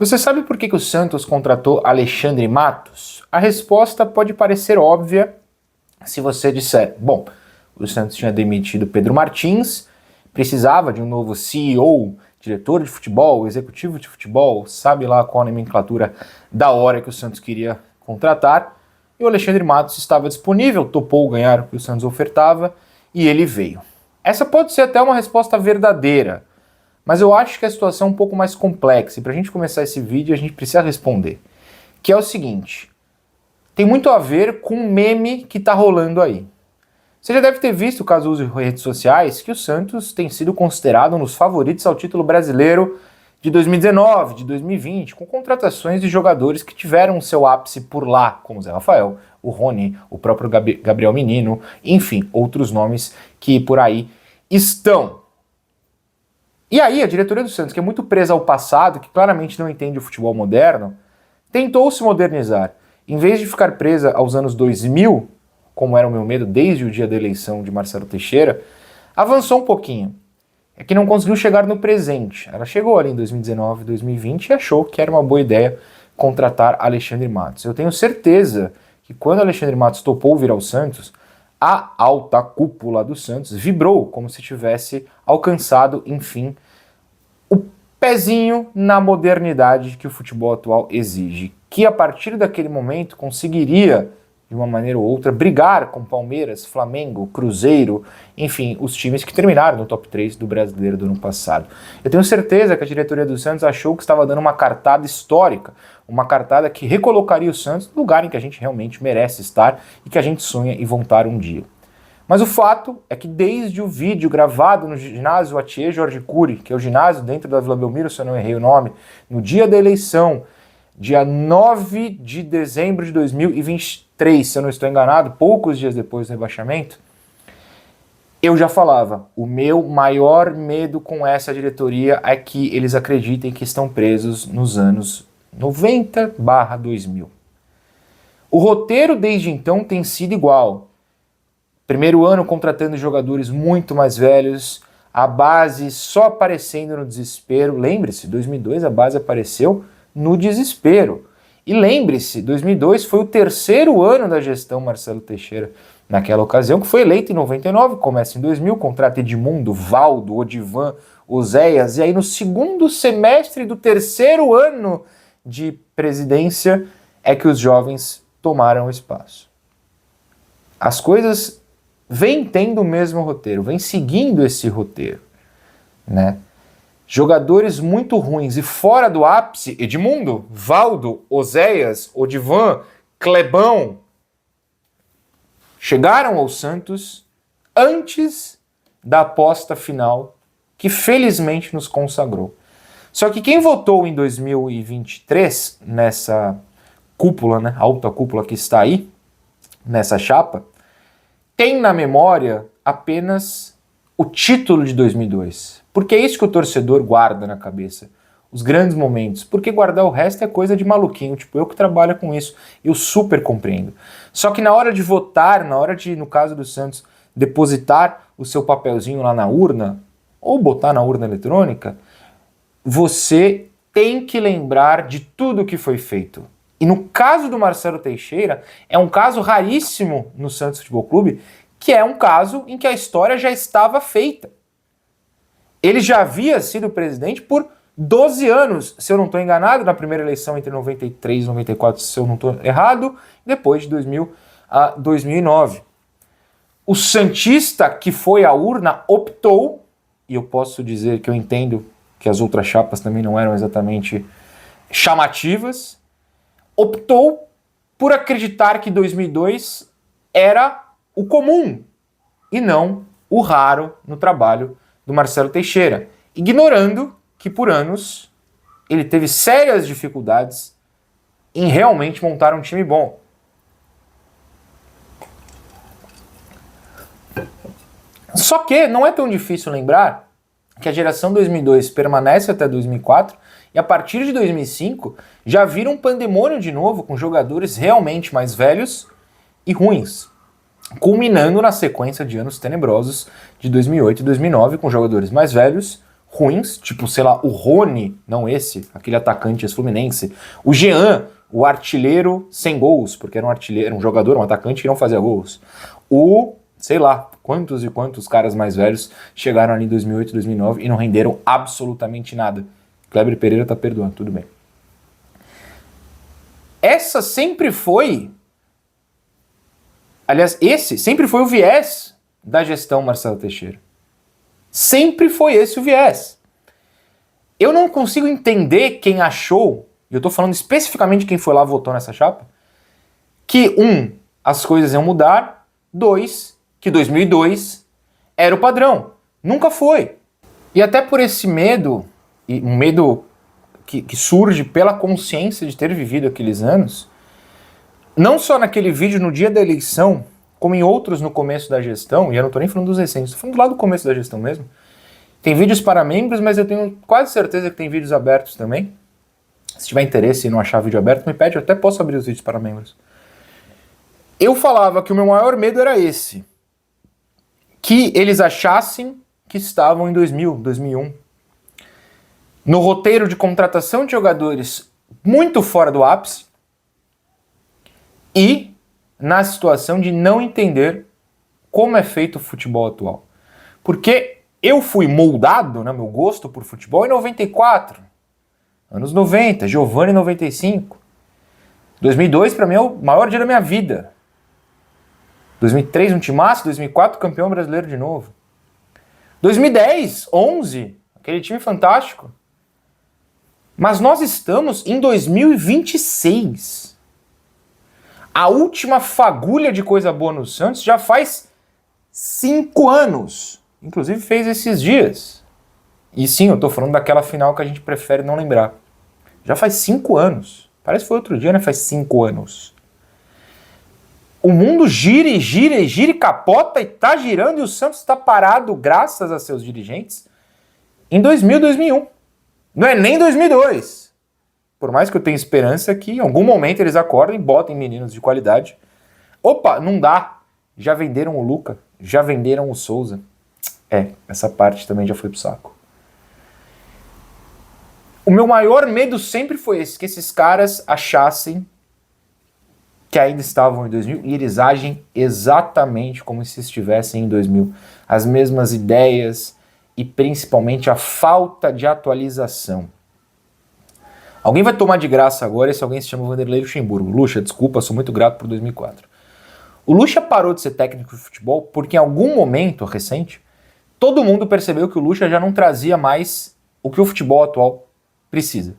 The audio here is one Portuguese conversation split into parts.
Você sabe por que o Santos contratou Alexandre Matos? A resposta pode parecer óbvia se você disser, bom, o Santos tinha demitido Pedro Martins, precisava de um novo CEO, diretor de futebol, executivo de futebol, sabe lá qual a nomenclatura da hora que o Santos queria contratar, e o Alexandre Matos estava disponível, topou ganhar o que o Santos ofertava, e ele veio. Essa pode ser até uma resposta verdadeira, mas eu acho que a situação é um pouco mais complexa, e para a gente começar esse vídeo a gente precisa responder, que é o seguinte, tem muito a ver com um meme que está rolando aí. Você já deve ter visto, caso use redes sociais, que o Santos tem sido considerado um dos favoritos ao título brasileiro de 2019, de 2020, com contratações de jogadores que tiveram seu ápice por lá, como o Zé Rafael, o Rony, o próprio Gabriel Menino, enfim, outros nomes que por aí estão. E aí a diretoria do Santos, que é muito presa ao passado, que claramente não entende o futebol moderno, tentou se modernizar. Em vez de ficar presa aos anos 2000, como era o meu medo desde o dia da eleição de Marcelo Teixeira, avançou um pouquinho. É que não conseguiu chegar no presente. Ela chegou ali em 2019, 2020 e achou que era uma boa ideia contratar Alexandre Matos. Eu tenho certeza que quando Alexandre Matos topou vir ao Santos, a alta cúpula do Santos vibrou como se tivesse alcançado, enfim, o pezinho na modernidade que o futebol atual exige, que a partir daquele momento conseguiria, de uma maneira ou outra, brigar com Palmeiras, Flamengo, Cruzeiro, enfim, os times que terminaram no top 3 do Brasileiro do ano passado. Eu tenho certeza que a diretoria do Santos achou que estava dando uma cartada histórica, uma cartada que recolocaria o Santos no lugar em que a gente realmente merece estar e que a gente sonha em voltar um dia. Mas o fato é que desde o vídeo gravado no ginásio Atier Jorge Cury, que é o ginásio dentro da Vila Belmiro, se eu não errei o nome, no dia da eleição, dia 9 de dezembro de 2023, se eu não estou enganado, poucos dias depois do rebaixamento, eu já falava, o meu maior medo com essa diretoria é que eles acreditem que estão presos nos anos 90/2000. O roteiro desde então tem sido igual. Primeiro ano contratando jogadores muito mais velhos, a base só aparecendo no desespero. Lembre-se, 2002 a base apareceu no desespero. E lembre-se, 2002 foi o terceiro ano da gestão Marcelo Teixeira naquela ocasião, que foi eleito em 99, começa em 2000, contrata Edmundo, Valdo, Odivan, Oséias, e aí no segundo semestre do terceiro ano de presidência é que os jovens tomaram o espaço. As coisas vêm tendo o mesmo roteiro, vêm seguindo esse roteiro, né? Jogadores muito ruins e fora do ápice, Edmundo, Valdo, Oséias, Odivan, Clebão, chegaram ao Santos antes da aposta final que felizmente nos consagrou. Só que quem votou em 2023 nessa cúpula, né, alta cúpula que está aí, nessa chapa, tem na memória apenas o título de 2002. Porque é isso que o torcedor guarda na cabeça. Os grandes momentos. Porque guardar o resto é coisa de maluquinho. Tipo, eu que trabalho com isso, eu super compreendo. Só que na hora de votar, na hora de, no caso do Santos, depositar o seu papelzinho lá na urna, ou botar na urna eletrônica, você tem que lembrar de tudo que foi feito. E no caso do Marcelo Teixeira, é um caso raríssimo no Santos Futebol Clube, que é um caso em que a história já estava feita. Ele já havia sido presidente por 12 anos, se eu não estou enganado, na primeira eleição entre 93 e 94, se eu não estou errado, depois de 2000 a 2009. O santista que foi à urna optou, e eu posso dizer que eu entendo que as outras chapas também não eram exatamente chamativas, optou por acreditar que 2002 era o comum e não o raro no trabalho do Marcelo Teixeira, ignorando que por anos ele teve sérias dificuldades em realmente montar um time bom. Só que não é tão difícil lembrar que a geração 2002 permanece até 2004 e a partir de 2005 já vira um pandemônio de novo com jogadores realmente mais velhos e ruins, culminando na sequência de anos tenebrosos de 2008 e 2009 com jogadores mais velhos, ruins, tipo, sei lá, o Rony, não esse, aquele atacante ex-fluminense, o Jean, o artilheiro sem gols, porque era um artilheiro, era um jogador, um atacante que não fazia gols. O, sei lá, quantos e quantos caras mais velhos chegaram ali em 2008, 2009 e não renderam absolutamente nada. Kleber Pereira tá perdoando, tudo bem. Essa sempre foi, aliás, esse sempre foi o viés da gestão Marcelo Teixeira. Sempre foi esse o viés. Eu não consigo entender quem achou, e eu tô falando especificamente de quem foi lá e votou nessa chapa, que as coisas iam mudar, 2, que 2002 era o padrão. Nunca foi. E até por esse medo, e um medo que surge pela consciência de ter vivido aqueles anos, não só naquele vídeo no dia da eleição, como em outros no começo da gestão, e eu não tô nem falando dos recentes, tô falando lá do começo da gestão mesmo. Tem vídeos para membros, mas eu tenho quase certeza que tem vídeos abertos também. Se tiver interesse e não achar vídeo aberto, me pede, eu até posso abrir os vídeos para membros. Eu falava que o meu maior medo era esse. Que eles achassem que estavam em 2000, 2001. No roteiro de contratação de jogadores muito fora do ápice e na situação de não entender como é feito o futebol atual. Porque eu fui moldado, né, meu gosto por futebol, em 94, anos 90, Giovanni 95. 2002 para mim é o maior dia da minha vida. 2003 um timaço, 2004 campeão brasileiro de novo. 2010, 11, aquele time fantástico. Mas nós estamos em 2026. A última fagulha de coisa boa no Santos já faz 5 anos. Inclusive fez esses dias. E sim, eu tô falando daquela final que a gente prefere não lembrar. Já faz 5 anos. Parece que foi outro dia, né? Faz 5 anos. O mundo gira e gira e gira e capota e tá girando e o Santos está parado graças a seus dirigentes em 2000, 2001. Não é nem 2002. Por mais que eu tenha esperança que em algum momento eles acordem e botem meninos de qualidade. Opa, não dá. Já venderam o Luca, já venderam o Souza. Essa parte também já foi pro saco. O meu maior medo sempre foi esse, que esses caras achassem que ainda estavam em 2000 e eles agem exatamente como se estivessem em 2000. As mesmas ideias e principalmente a falta de atualização. Alguém vai tomar de graça agora, esse alguém se chama Vanderlei Luxemburgo. Luxa, desculpa, sou muito grato por 2004. O Luxa parou de ser técnico de futebol porque em algum momento recente, todo mundo percebeu que o Luxa já não trazia mais o que o futebol atual precisa.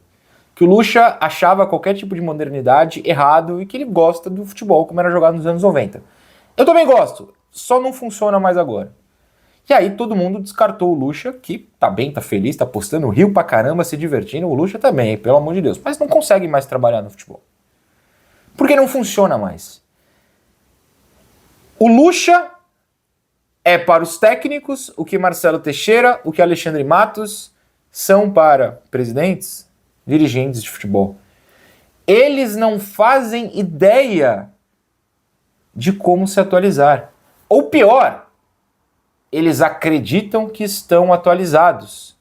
Que o Luxa achava qualquer tipo de modernidade errado e que ele gosta do futebol como era jogado nos anos 90. Eu também gosto, só não funciona mais agora. E aí todo mundo descartou o Luxa, que tá bem, tá feliz, tá postando rio pra caramba, se divertindo. O Luxa também, pelo amor de Deus. Mas não consegue mais trabalhar no futebol. Porque não funciona mais. O Luxa é para os técnicos o que Marcelo Teixeira, o que Alexandre Matos são para presidentes, dirigentes de futebol. Eles não fazem ideia de como se atualizar. Ou pior, eles acreditam que estão atualizados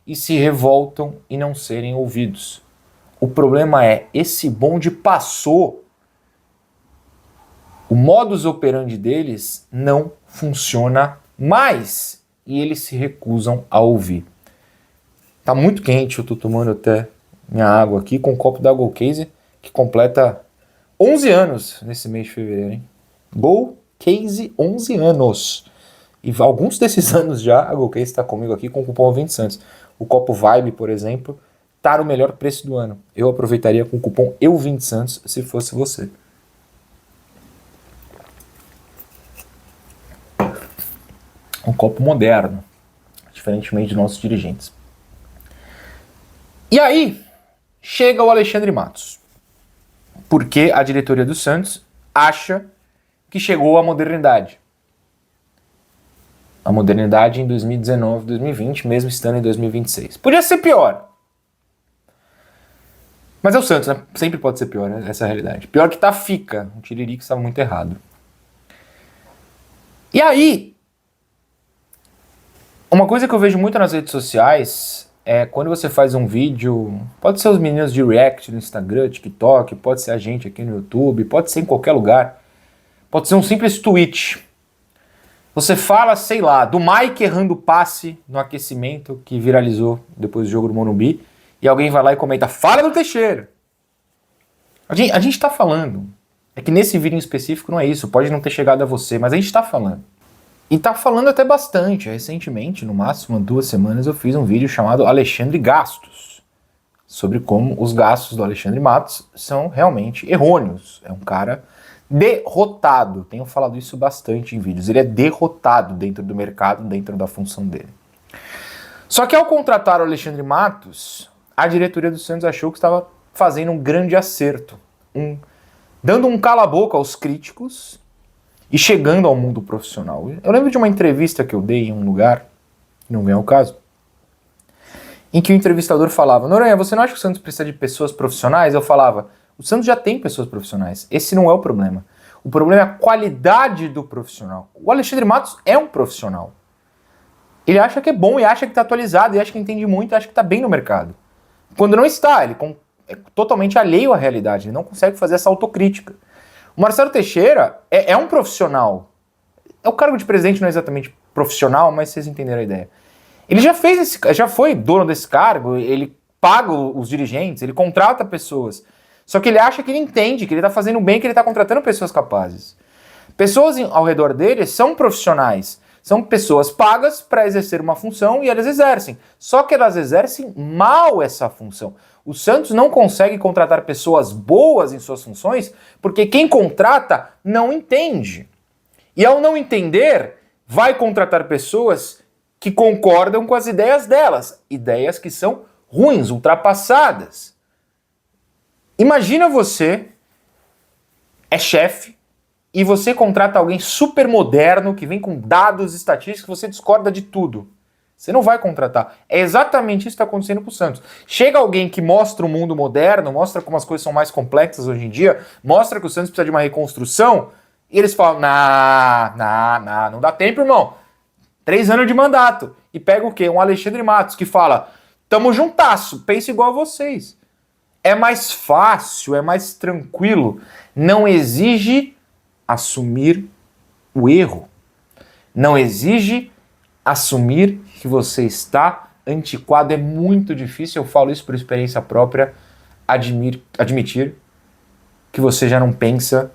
e se revoltam em não serem ouvidos. O problema é, esse bonde passou. O modus operandi deles não funciona mais e eles se recusam a ouvir. Tá muito quente, eu tô tomando até minha água aqui com um copo da Go Case que completa 11 anos nesse mês de fevereiro, hein? Go Case 11 anos. E alguns desses anos já a Go Case está comigo aqui com o cupom 20 Santos. O copo Vibe, por exemplo, tá no melhor preço do ano. Eu aproveitaria com o cupom EU20 Santos se fosse você. Um copo moderno, diferentemente de nossos dirigentes. E aí, chega o Alexandre Matos. Porque a diretoria do Santos acha que chegou a modernidade. A modernidade em 2019, 2020, mesmo estando em 2026. Podia ser pior. Mas é o Santos, né? Sempre pode ser pior, né? Essa é a realidade. Pior que tá, fica. O Tiririca estava muito errado. E aí, Uma coisa que eu vejo muito nas redes sociais é quando você faz um vídeo, pode ser os meninos de React no Instagram, TikTok, pode ser a gente aqui no YouTube, pode ser em qualquer lugar, pode ser um simples tweet. Você fala, sei lá, do Mike errando passe no aquecimento que viralizou depois do jogo do Morumbi, e alguém vai lá e comenta, fala do Teixeira. A gente tá falando. É que nesse vídeo em específico não é isso, pode não ter chegado a você, mas a gente tá falando. E tá falando até bastante. Recentemente, no máximo 2 semanas, eu fiz um vídeo chamado Alexandre Gastos, sobre como os gastos do Alexandre Matos são realmente errôneos. É um cara derrotado. Tenho falado isso bastante em vídeos. Ele é derrotado dentro do mercado, dentro da função dele. Só que ao contratar o Alexandre Matos, a diretoria do Santos achou que estava fazendo um grande acerto, dando um cala-boca aos críticos e chegando ao mundo profissional. Eu lembro de uma entrevista que eu dei em um lugar, não vem ao caso, em que o entrevistador falava, Noronha, você não acha que o Santos precisa de pessoas profissionais? Eu falava, o Santos já tem pessoas profissionais, esse não é o problema. O problema é a qualidade do profissional. O Alexandre Matos é um profissional. Ele acha que é bom e acha que está atualizado, e acha que entende muito, e acha que está bem no mercado. Quando não está, ele é totalmente alheio à realidade, ele não consegue fazer essa autocrítica. O Marcelo Teixeira é um profissional. O cargo de presidente não é exatamente profissional, mas vocês entenderam a ideia. Ele já foi dono desse cargo, ele paga os dirigentes, ele contrata pessoas. Só que ele acha que ele entende, que ele está fazendo bem, que ele está contratando pessoas capazes. Pessoas ao redor dele são profissionais. São pessoas pagas para exercer uma função e elas exercem. Só que elas exercem mal essa função. O Santos não consegue contratar pessoas boas em suas funções porque quem contrata não entende. E ao não entender, vai contratar pessoas que concordam com as ideias delas. Ideias que são ruins, ultrapassadas. Imagina você é chefe e você contrata alguém super moderno que vem com dados estatísticos, você discorda de tudo. Você não vai contratar. É exatamente isso que está acontecendo com o Santos. Chega alguém que mostra o mundo moderno, mostra como as coisas são mais complexas hoje em dia, mostra que o Santos precisa de uma reconstrução, e eles falam, não dá tempo, irmão. 3 anos de mandato. E pega o quê? Um Alexandre Matos que fala, tamo juntasso, pensa igual a vocês. É mais fácil, é mais tranquilo. Não exige assumir o erro. Não exige assumir que você está antiquado. É muito difícil, eu falo isso por experiência própria, admitir que você já não pensa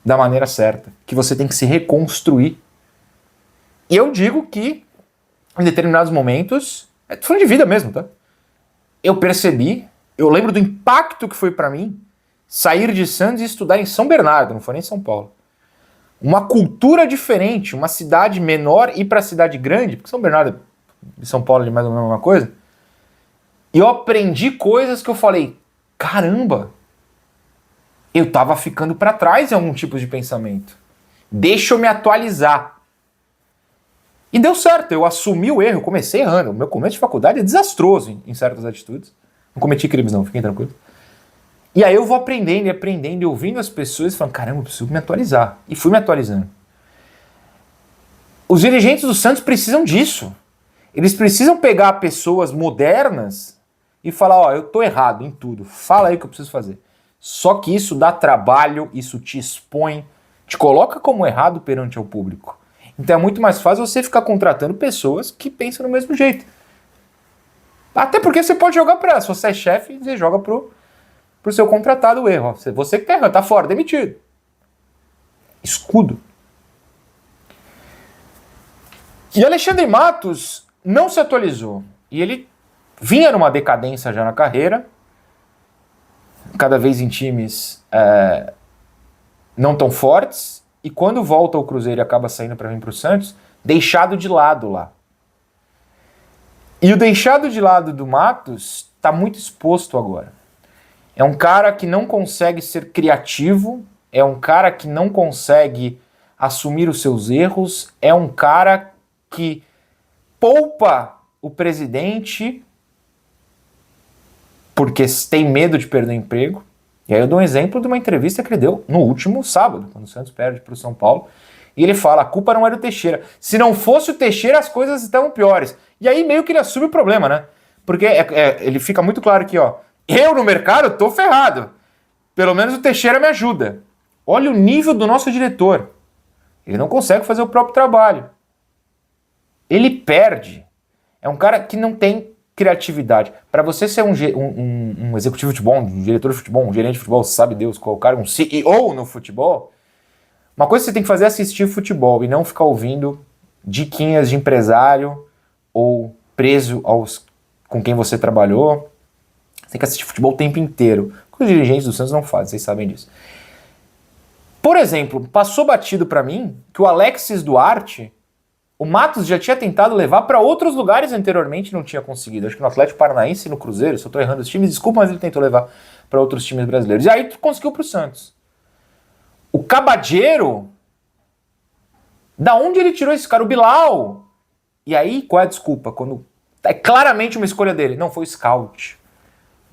da maneira certa, que você tem que se reconstruir. E eu digo que em determinados momentos, tô falando de vida mesmo, tá? Eu percebi, eu lembro do impacto que foi pra mim sair de Santos e estudar em São Bernardo, não foi nem em São Paulo. Uma cultura diferente, uma cidade menor ir para a cidade grande, porque São Bernardo e São Paulo é mais ou menos a mesma coisa. E eu aprendi coisas que eu falei, caramba, eu tava ficando para trás em algum tipo de pensamento. Deixa eu me atualizar. E deu certo, eu assumi o erro, eu comecei errando. O meu começo de faculdade é desastroso em certas atitudes. Não cometi crimes não, fiquem tranquilos. E aí eu vou aprendendo e ouvindo as pessoas e falando, caramba, eu preciso me atualizar. E fui me atualizando. Os dirigentes do Santos precisam disso. Eles precisam pegar pessoas modernas e falar, ó, eu tô errado em tudo, fala aí o que eu preciso fazer. Só que isso dá trabalho, isso te expõe, te coloca como errado perante ao público. Então é muito mais fácil você ficar contratando pessoas que pensam do mesmo jeito. Até porque você pode jogar se você é chefe, você joga pro seu contratado o erro. Você que tá errando, tá fora, demitido. Escudo. E Alexandre Matos não se atualizou. E ele vinha numa decadência já na carreira, cada vez em times não tão fortes, e quando volta ao Cruzeiro e acaba saindo para vir para o Santos, deixado de lado lá. E o deixado de lado do Matos está muito exposto agora. É um cara que não consegue ser criativo, é um cara que não consegue assumir os seus erros, é um cara que poupa o presidente porque tem medo de perder o emprego. E aí eu dou um exemplo de uma entrevista que ele deu no último sábado, quando o Santos perde para o São Paulo. E ele fala, a culpa não é do Teixeira. Se não fosse o Teixeira, as coisas estavam piores. E aí meio que ele assume o problema, né? Porque ele fica muito claro aqui, ó. Eu no mercado tô ferrado. Pelo menos o Teixeira me ajuda. Olha o nível do nosso diretor. Ele não consegue fazer o próprio trabalho. Ele perde. É um cara que não tem criatividade. Para você ser um executivo de futebol, um diretor de futebol, um gerente de futebol, sabe Deus qual cara, um CEO no futebol, uma coisa que você tem que fazer é assistir futebol e não ficar ouvindo diquinhas de empresário ou preso com quem você trabalhou. Você tem que assistir futebol o tempo inteiro. O que os dirigentes do Santos não fazem, vocês sabem disso. Por exemplo, passou batido para mim que o Alexis Duarte, o Matos já tinha tentado levar para outros lugares anteriormente e não tinha conseguido. Acho que no Atlético Paranaense e no Cruzeiro, se eu estou errando os times, desculpa, mas ele tentou levar para outros times brasileiros. E aí conseguiu para o Santos. O Cabadeiro, da onde ele tirou esse cara? O Bilal. E aí, qual é a desculpa? Quando é claramente uma escolha dele. Não, foi o scout.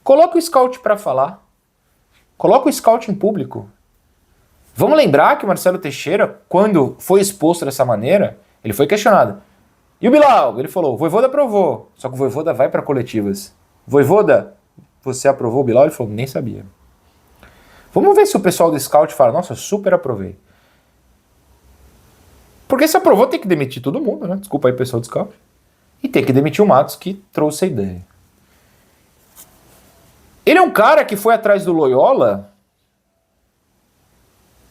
Coloca o scout para falar. Coloca o scout em público. Vamos lembrar que o Marcelo Teixeira, quando foi exposto dessa maneira, ele foi questionado. E o Bilal? Ele falou, o Vojvoda aprovou. Só que o Vojvoda vai para coletivas. Vojvoda, você aprovou o Bilal? Ele falou, nem sabia. Vamos ver se o pessoal do scout fala, nossa, eu super aprovei. Porque se aprovou, tem que demitir todo mundo, né? Desculpa aí, pessoal do scout. E tem que demitir o Matos, que trouxe a ideia. Ele é um cara que foi atrás do Loyola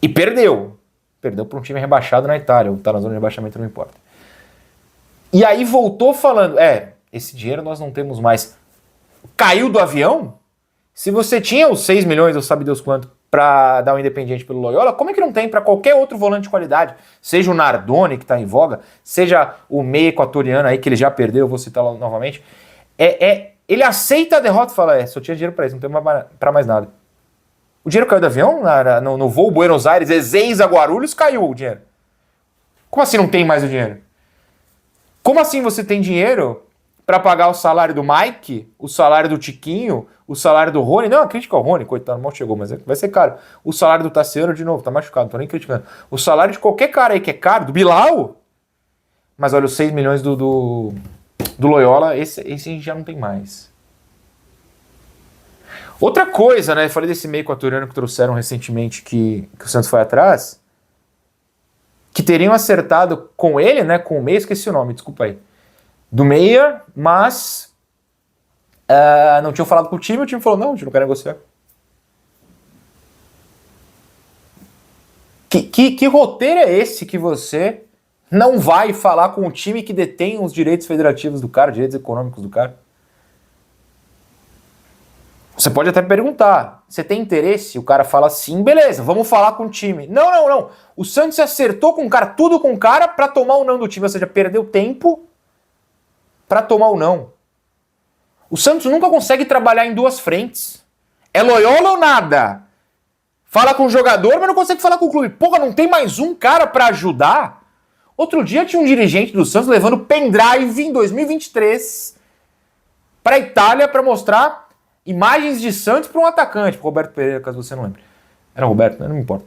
e perdeu. Perdeu para um time rebaixado na Itália, ou tá na zona de rebaixamento, não importa. E aí voltou falando, esse dinheiro nós não temos mais. Caiu do avião? Se você tinha os 6 milhões, ou sabe Deus quanto, para dar um Independiente pelo Loyola, como é que não tem para qualquer outro volante de qualidade? Seja o Nardoni, que está em voga, seja o meio equatoriano aí, que ele já perdeu, eu vou citar novamente. Ele aceita a derrota e fala, só tinha dinheiro para isso, não tem para mais nada. O dinheiro caiu do avião? No voo Buenos Aires, Ezeiza, Guarulhos, caiu o dinheiro. Como assim não tem mais o dinheiro? Como assim você tem dinheiro para pagar o salário do Mike, o salário do Tiquinho, o salário do Rony? Não, a crítica ao Rony, coitado, mal chegou, mas vai ser caro. O salário do Tassiano, de novo, tá machucado, não tô nem criticando. O salário de qualquer cara aí que é caro, do Bilal. Mas olha, os 6 milhões do Loyola, esse já não tem mais. Outra coisa, né? Eu falei desse meio equatoriano que trouxeram recentemente que o Santos foi atrás, que teriam acertado com ele, né? Com o meia, esqueci o nome, desculpa aí. Do meia, mas não tinham falado com o time falou, não, a gente não quer negociar. Que roteiro é esse que você não vai falar com o time que detém os direitos federativos do cara, direitos econômicos do cara? Você pode até perguntar, você tem interesse? O cara fala sim, beleza, vamos falar com o time. Não. O Santos acertou com o cara, tudo com o cara pra tomar o não do time, ou seja, perdeu tempo pra tomar o não. O Santos nunca consegue trabalhar em duas frentes. É Loyola ou nada? Fala com o jogador, mas não consegue falar com o clube. Porra, não tem mais um cara pra ajudar? Outro dia tinha um dirigente do Santos levando pendrive em 2023 pra Itália pra mostrar imagens de Santos para um atacante, Roberto Pereira, caso você não lembre. Era Roberto, né? Não me importa.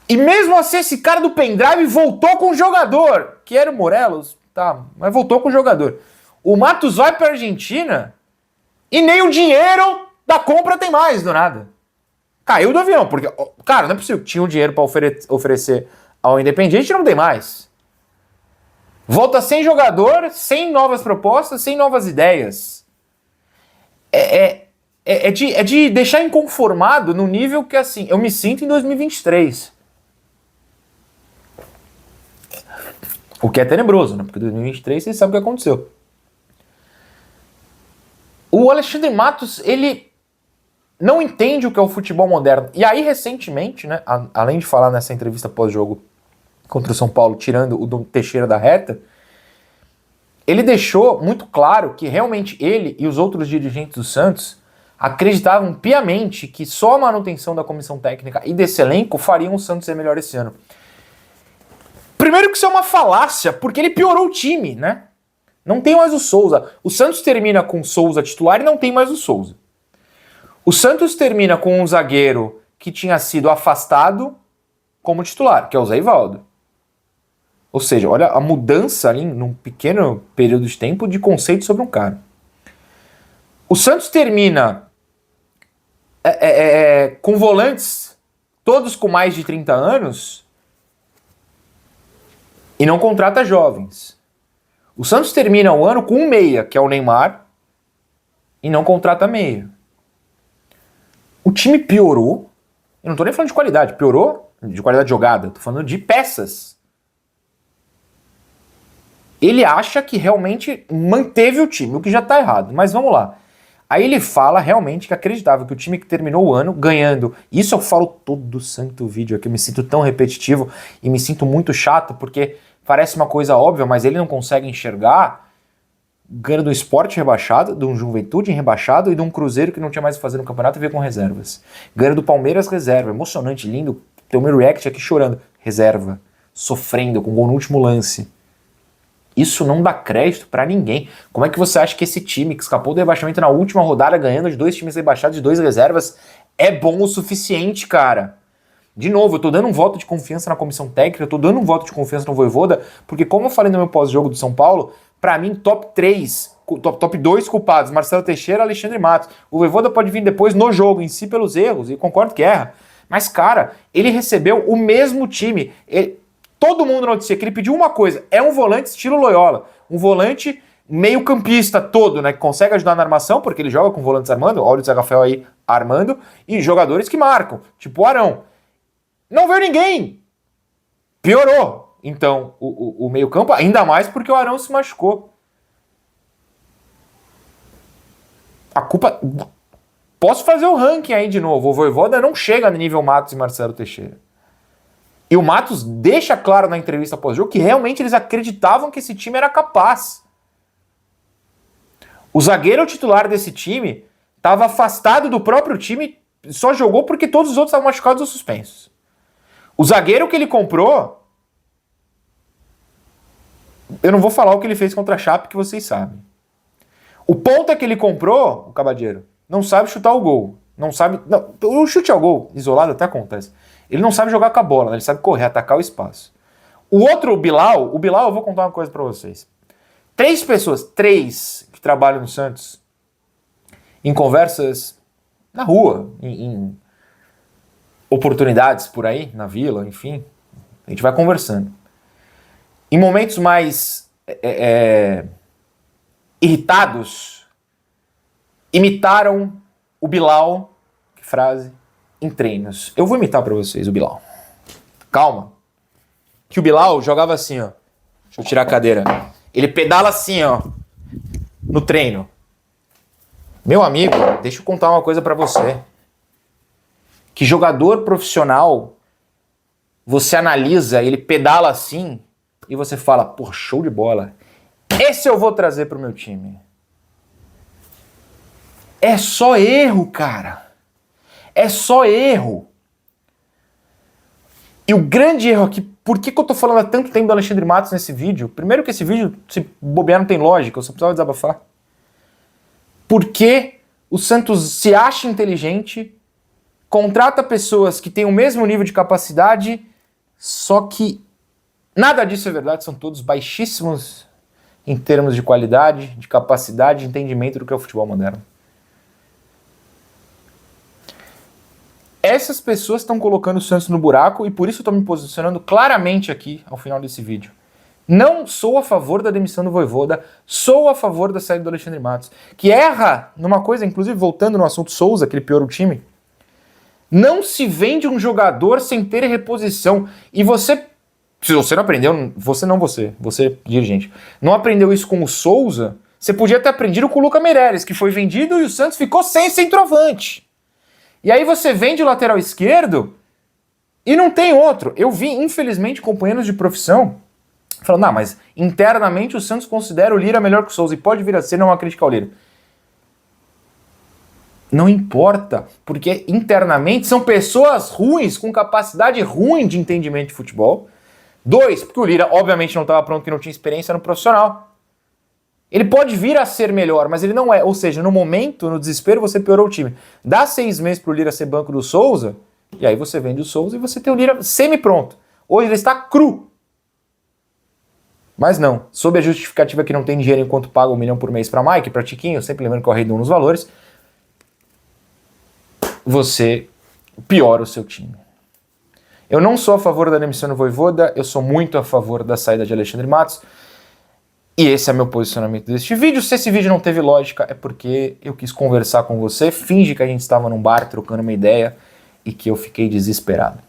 E mesmo assim, esse cara do pendrive voltou com o jogador, que era o Morelos, tá, mas voltou com o jogador. O Matos vai para a Argentina e nem o dinheiro da compra tem mais, do nada. Caiu do avião, porque, cara, não é possível. Tinha um dinheiro para oferecer ao Independiente e não tem mais. Volta sem jogador, sem novas propostas, sem novas ideias. É de deixar inconformado no nível que, assim, eu me sinto em 2023. O que é tenebroso, né? Porque em 2023 vocês sabem o que aconteceu. O Alexandre Matos, ele não entende o que é o futebol moderno. E aí, recentemente, né, além de falar nessa entrevista pós-jogo contra o São Paulo, tirando o Teixeira da reta, ele deixou muito claro que realmente ele e os outros dirigentes do Santos acreditavam piamente que só a manutenção da comissão técnica e desse elenco fariam o Santos ser melhor esse ano. Primeiro que isso é uma falácia, porque ele piorou o time, né? Não tem mais o Souza. O Santos termina com o Souza titular e não tem mais o Souza. O Santos termina com um zagueiro que tinha sido afastado como titular, que é o Zé Ivaldo. Ou seja, olha a mudança ali num pequeno período de tempo de conceito sobre um cara. O Santos termina com volantes todos com mais de 30 anos e não contrata jovens. O Santos termina o ano com um meia, que é o Neymar, e não contrata meia. O time piorou. Eu não tô nem falando de qualidade, piorou de qualidade de jogada, tô falando de peças. Ele acha que realmente manteve o time, o que já tá errado, mas vamos lá. Aí ele fala realmente que acreditava que o time que terminou o ano ganhando, isso eu falo todo santo vídeo aqui, eu me sinto tão repetitivo e me sinto muito chato, porque parece uma coisa óbvia, mas ele não consegue enxergar, ganhando do Sport rebaixado, de um Juventude rebaixado e de um Cruzeiro que não tinha mais o que fazer no campeonato e veio com reservas. Ganhando do Palmeiras reserva, emocionante, lindo, tem o meu react aqui chorando, reserva, sofrendo, com gol no último lance. Isso não dá crédito pra ninguém. Como é que você acha que esse time que escapou do rebaixamento na última rodada, ganhando de 2 times rebaixados e 2 reservas, é bom o suficiente, cara? De novo, eu tô dando um voto de confiança na comissão técnica, eu tô dando um voto de confiança no Vojvoda, porque como eu falei no meu pós-jogo do São Paulo, pra mim, top 3, top 2 culpados, Marcelo Teixeira e Alexandre Matos. O Vojvoda pode vir depois no jogo em si pelos erros, e concordo que erra. Mas, cara, ele recebeu o mesmo time. Todo mundo noticia que ele pediu uma coisa, é um volante estilo Loyola, um volante meio campista todo, né, que consegue ajudar na armação, porque ele joga com volantes armando, olha o Zé Rafael aí armando, e jogadores que marcam, tipo o Arão. Não veio ninguém! Piorou, então, o meio campo, ainda mais porque o Arão se machucou. A culpa... Posso fazer o ranking aí de novo, o Vojvoda não chega no nível Matos e Marcelo Teixeira. E o Matos deixa claro na entrevista pós-jogo que realmente eles acreditavam que esse time era capaz. O zagueiro titular desse time estava afastado do próprio time, só jogou porque todos os outros estavam machucados ou suspensos. O zagueiro que ele comprou, eu não vou falar o que ele fez contra a Chape, que vocês sabem. O ponta que ele comprou, o Cabadeiro, não sabe chutar o gol. Não sabe... Não, o chute ao gol, isolado, até acontece. Ele não sabe jogar com a bola, né? Ele sabe correr, atacar o espaço. O outro, o Bilal, eu vou contar uma coisa pra vocês. 3 pessoas, 3 que trabalham no Santos, em conversas na rua, em oportunidades por aí, na vila, enfim, a gente vai conversando. Em momentos mais irritados, imitaram o Bilal, que frase, em treinos. Eu vou imitar pra vocês o Bilal. Calma. Que o Bilal jogava assim, ó. Deixa eu tirar a cadeira. Ele pedala assim, ó, no treino. Meu amigo, deixa eu contar uma coisa pra você. Que jogador profissional, você analisa, ele pedala assim, e você fala, pô, show de bola. Esse eu vou trazer pro meu time. É só erro, cara. É só erro. E o grande erro aqui, por que eu tô falando há tanto tempo do Alexandre Matos nesse vídeo? Primeiro que esse vídeo, se bobear, não tem lógica, eu só precisava desabafar. Porque o Santos se acha inteligente, contrata pessoas que têm o mesmo nível de capacidade, só que nada disso é verdade, são todos baixíssimos em termos de qualidade, de capacidade, de entendimento do que é o futebol moderno. Essas pessoas estão colocando o Santos no buraco e por isso eu estou me posicionando claramente aqui ao final desse vídeo. Não sou a favor da demissão do Vojvoda, sou a favor da saída do Alexandre Matos, que erra numa coisa, inclusive voltando no assunto Souza, que ele piorou o time. Não se vende um jogador sem ter reposição. E você, se você não aprendeu, você dirigente, não aprendeu isso com o Souza, você podia ter aprendido com o Lucas Meireles, que foi vendido e o Santos ficou sem centroavante. E aí você vende o lateral esquerdo e não tem outro. Eu vi, infelizmente, companheiros de profissão falando, não, mas internamente o Santos considera o Lira melhor que o Souza e pode vir a ser, não uma crítica ao Lira. Não importa, porque internamente são pessoas ruins, com capacidade ruim de entendimento de futebol. 2, porque o Lira obviamente não estava pronto, que não tinha experiência no profissional. Ele pode vir a ser melhor, mas ele não é. Ou seja, no momento, no desespero, você piorou o time. Dá 6 meses pro Lira ser banco do Souza, E aí você vende o Souza e você tem o Lira semi-pronto. Hoje ele está cru. Mas não, sob a justificativa que não tem dinheiro enquanto paga 1 milhão por mês para Mike, para Tiquinho, sempre lembrando que eu arredondo nos valores, você piora o seu time. Eu não sou a favor da demissão do Vojvoda, eu sou muito a favor da saída de Alexandre Matos, e esse é meu posicionamento deste vídeo. Se esse vídeo não teve lógica, é porque eu quis conversar com você, finge que a gente estava num bar trocando uma ideia e que eu fiquei desesperado.